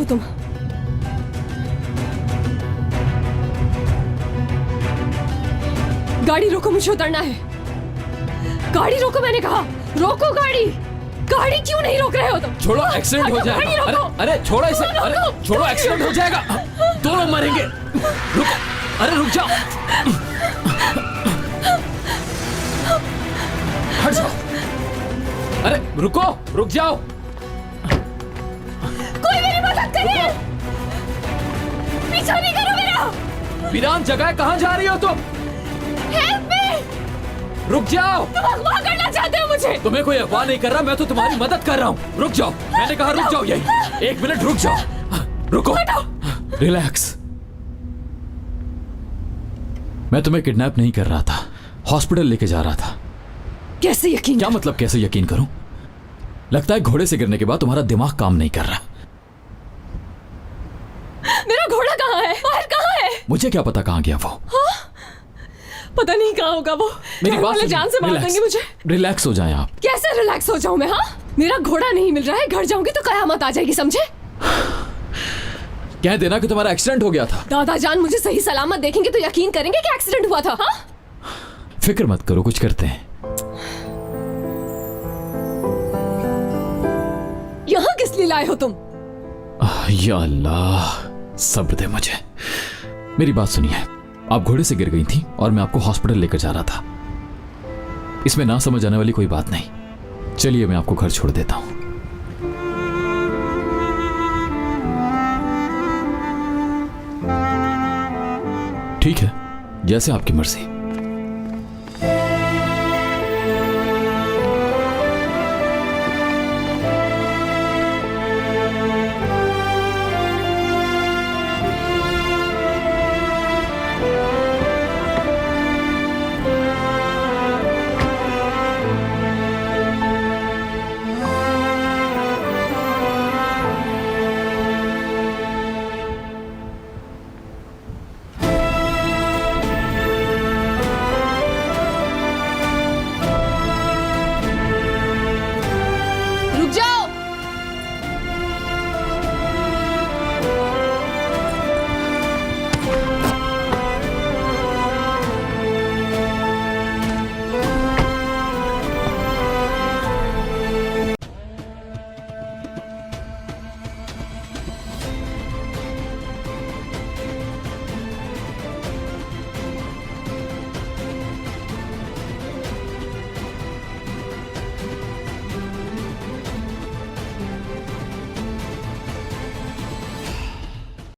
हो तुम? गाड़ी रोको, मुझे उतरना है। गाड़ी रोको, मैंने कहा। रोको गाड़ी। गाड़ी क्यों नहीं रोक रहे हो तुम? छोड़ो, एक्सीडेंट हो जाएगा। अरे छोड़ो इसे। अरे छोड़ो, एक्सीडेंट हो जाएगा, दोनों मरेंगे। रुको, अरे रुक जाओ, हट जाओ। अरे रुको, रुक जाओ। कोई मेरी मदद करे। पीछा नहीं करो मेरा। वीरान जगह कहाँ जा रही हो तुम? Help me. रुक जाओ। तुम अगवा करना चाहते हो मुझे? तुम्हें कोई अगवा नहीं कर रहा, मैं तो तुम्हारी मदद कर रहा हूँ। रुक जाओ, मैंने कहा रुक जाओ। यही 1 मिनट रुक जाओ। रुको, रिलैक्स। मैं तुम्हें किडनैप नहीं कर रहा था, हॉस्पिटल लेके जा रहा था। कैसे यकीन? क्या मतलब कैसे यकीन करूं? लगता है घोड़े से गिरने के बाद तुम्हारा दिमाग काम नहीं कर रहा। मेरा घोड़ा कहाँ है? बाहर कहाँ है? मुझे क्या पता कहाँ गया वो। पता नहीं कहाँ होगा वो। मेरी बात वाले जान से मार देंगे मुझे। रिलैक्स हो जाएं आप। कैसे रिलैक्स हो जाऊं मैं? हाँ, मेरा घोड़ा नहीं मिल रहा है, घर जाऊंगी तो कयामत आ जाएगी, समझे? कह देना कि तुम्हारा एक्सीडेंट हो गया था। दादा जान मुझे सही सलामत देखेंगे तो यकीन करेंगे कि एक्सीडेंट हुआ था। हाँ? फिक्र मत करो, कुछ करते हैं। यहाँ किस लिए लाए हो तुम? या अल्लाह, सब्र दे मुझे। मेरी बात सुनिए, आप घोड़े से गिर गई थी और मैं आपको हॉस्पिटल लेकर जा रहा था। इसमें ना समझ आने वाली कोई बात नहीं। चलिए मैं आपको घर छोड़ देता हूं। ठीक है, जैसे आपकी मर्जी।